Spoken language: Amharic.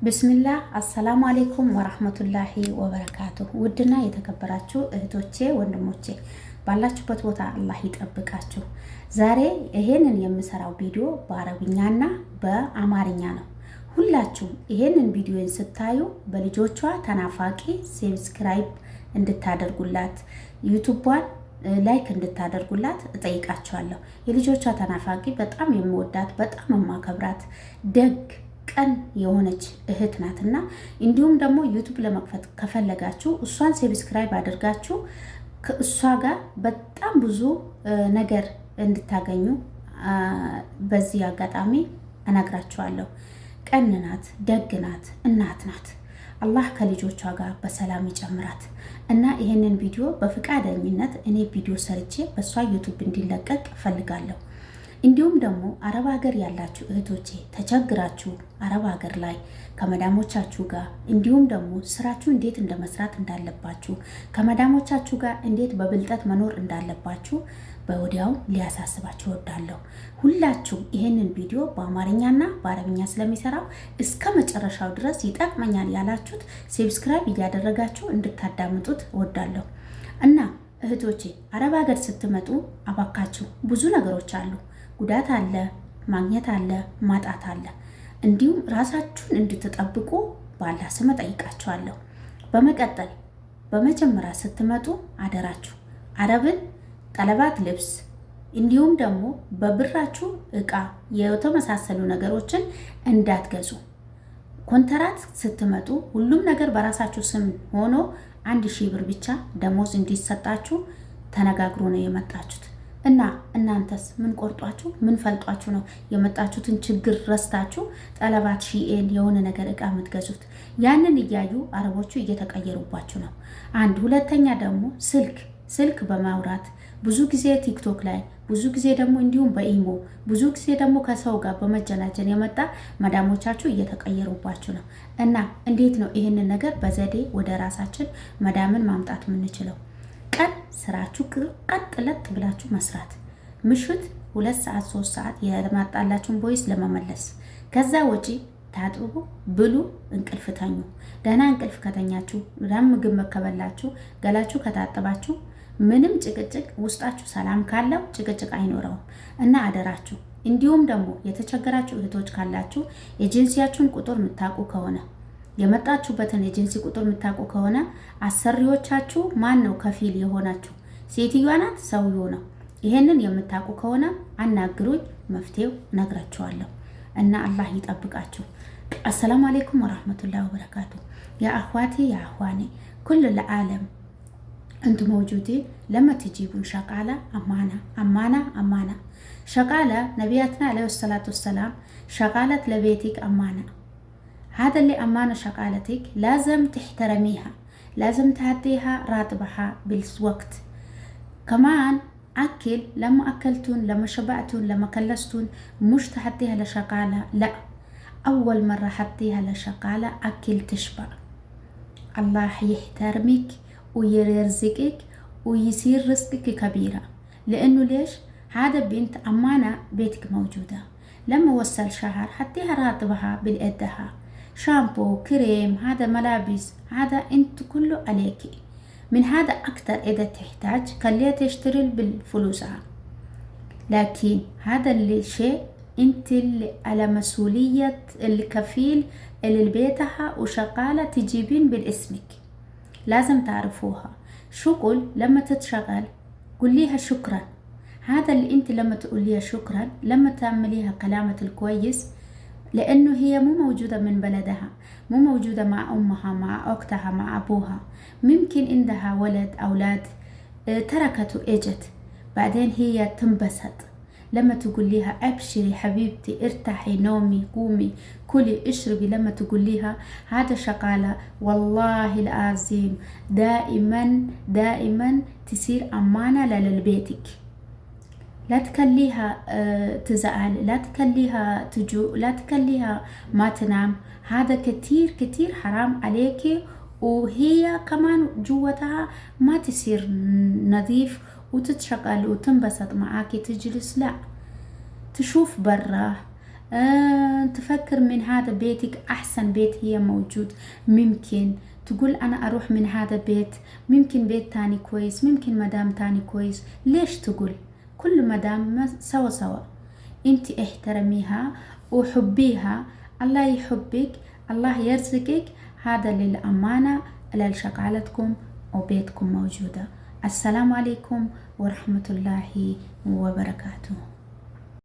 ብስሚላህ አሰላሙ አሌይኩም ወራህመቱላሂ ወበረካቱሁ። ውድና የተከበራችሁ እህቶቼ ወንድሞቼ ባላችሁበት ቦታ አላህ ይጠብቃችሁ። ዛሬ ይሄንን የምሰራው ቪዲዮ በአረብኛና በአማርኛ ነው። ሁላችሁም ይሄንን ቪዲዮን ስታዩ በልጆቿ ተናፋቂ ሰብስክራይብ እንድታደርጉላት ዩቲዩቧን ላይክ እንድታደርጉላት እጠይቃችኋለሁ። የልጆቿ ተናፋቂ በጣም የምወዳት በጣም የማከብራት ደግ ቀን የሆነች እህት ናትና እንዲሁም ደግሞ ዩቲዩብ ለመክፈት ከፈለጋችሁ እሷን ሰብስክራይብ አድርጋችሁ ከእሷ ጋር በጣም ብዙ ነገር እንድታገኙ በዚህ አጋጣሚ እነግራችኋለሁ። ቀን ናት፣ ደግ ናት፣ እናት ናት። አላህ ከልጆቿ ጋር በሰላም ይጨምራት እና ይሄንን ቪዲዮ በፍቃደኝነት እኔ ቪዲዮ ሰርቼ በእሷ ዩቲዩብ እንዲለቀቅ እፈልጋለሁ። እንዲሁም ደግሞ አረብ ሀገር ያላችሁ እህቶቼ ተቸግራችሁ አረብ ሀገር ላይ ከመዳሞቻችሁ ጋር እንዲሁም ደግሞ ስራችሁ እንዴት እንደመስራት እንዳለባችሁ ከመዳሞቻችሁ ጋር እንዴት በብልጠት መኖር እንዳለባችሁ በወዲያው ሊያሳስባችሁ እወዳለሁ። ሁላችሁም ይሄንን ቪዲዮ በአማርኛና በአረብኛ ስለሚሰራው እስከ መጨረሻው ድረስ ይጠቅመኛል ያላችሁት ሰብስክራይብ እያደረጋችሁ እንድታዳምጡት እወዳለሁ። እና እህቶቼ አረብ ሀገር ስትመጡ አባካችሁ ብዙ ነገሮች አሉ። ጉዳት አለ፣ ማግኘት አለ፣ ማጣት አለ። እንዲሁም ራሳችሁን እንድትጠብቁ ባላ ስም ጠይቃችኋለሁ። በመቀጠል በመጀመሪያ ስትመጡ አደራችሁ አረብን ጠለባት ልብስ እንዲሁም ደግሞ በብራችሁ እቃ የተመሳሰሉ ነገሮችን እንዳትገዙ። ኮንትራት ስትመጡ ሁሉም ነገር በራሳችሁ ስም ሆኖ 1000 ብር ብቻ ደሞዝ እንዲሰጣችሁ ተነጋግሮ ነው የመጣችሁት። እና እናንተስ ምን ቆርጧችሁ ምን ፈልጧችሁ ነው የመጣችሁትን ችግር ረስታችሁ ጠለባት ሺኤን የሆነ ነገር እቃ የምትገዙት? ያንን እያዩ አረቦቹ እየተቀየሩባችሁ ነው። አንድ ሁለተኛ ደግሞ ስልክ በማውራት ብዙ ጊዜ ቲክቶክ ላይ ብዙ ጊዜ ደግሞ እንዲሁም በኢሞ ብዙ ጊዜ ደግሞ ከሰው ጋር በመጀናጀን የመጣ መዳሞቻችሁ እየተቀየሩባችሁ ነው። እና እንዴት ነው ይህንን ነገር በዘዴ ወደ ራሳችን መዳምን ማምጣት የምንችለው? ቀን ስራችሁ ቀጥ ለጥ ብላችሁ መስራት፣ ምሽት 2 ሰዓት 3 ሰዓት የማጣላችሁን ቦይስ ለመመለስ፣ ከዛ ወጪ ታጥቡ፣ ብሉ፣ እንቅልፍ ተኙ። ደህና እንቅልፍ ከተኛችሁ ምግብ ከበላችሁ ገላችሁ ከታጠባችሁ ምንም ጭቅጭቅ ውስጣችሁ ሰላም ካለው ጭቅጭቅ አይኖረውም። እና አደራችሁ እንዲሁም ደግሞ የተቸገራችሁ እህቶች ካላችሁ ኤጀንሲያችሁን ቁጥር የምታውቁ ከሆነ የመጣችሁበትን ኤጀንሲ ቁጥር የምታውቁ ከሆነ አሰሪዎቻችሁ ማን ነው ከፊል የሆናችሁ? ሴትዮዋ ናት ሰውየው ነው? ይሄንን የምታውቁ ከሆነ አናግሩኝ፣ መፍትሄው ነግራችኋለሁ። እና አላህ ይጠብቃችሁ። አሰላሙ አለይኩም ወራህመቱላሂ ወበረካቱ። ያ አህዋቲ ያ አህዋኔ ኩል ለዓለም انتم موجودين لما تجيبون شغالة أمانة شغالة نبياتنا عليه الصلاة والسلام شغالة لبيتك أمانة. هذا اللي أمانة شغالتك لازم تحترميها، لازم تعطيها راتبها بالوقت. كمان أكل لما أكلتون لما شبعتون لما كلستون مش تحطيها لشغالة، لا، أول مرة حطيها لشغالة أكل تشبع. الله يحترمك ويرزقك ويصير رزقك كبيرة، لأنه ليش؟ هذا بنت أمانة بيتك موجودة. لما وصل شهر حطيها راتبها بالقدها، شامبو كريم هذا ملابس هذا انت كله عليكي. من هذا أكتر إذا تحتاج خليها تشتري بالفلوسها، لكن هذا اللي شيء انت اللي على مسؤولية الكفيل اللي بيتها وشغالة تجيبين بالاسمك. لازم تعرفوها. شغل لما تتشغل قوليها شكرا. هذا اللي انت لما تقوليها شكرا لما تعمليها كلامة الكويس، لانه هي مو موجودة من بلدها، مو موجودة مع امها مع اختها مع ابوها، ممكن عندها ولد اولاد تركته اجت، بعدين هي تنبسط لما تقول لها ابشري حبيبتي ارتاحي نومي قومي كلي اشربي. لما تقول لها هذا شغالة والله العظيم دائما تصير أمانة لبيتك. لا تكليها تزعل، لا تكليها تجوع، لا تكليها ما تنام. هذا كتير حرام عليكي، وهي كمان جوتها ما تصير نظيف وتتشغل وتنبسط معاكي تجلس، لا، تشوف برا تفكر من هذا بيتك أحسن بيت هي موجود، ممكن تقول أنا أروح من هذا بيت، ممكن بيت تاني كويس، ممكن مدام تاني كويس. ليش تقول؟ كل مدام سوا سوا، انت احترميها وحبيها، الله يحبك، الله يرزقك. هذا للأمانة لشغالتكم وبيتكم موجودة. السلام عليكم ورحمة الله وبركاته.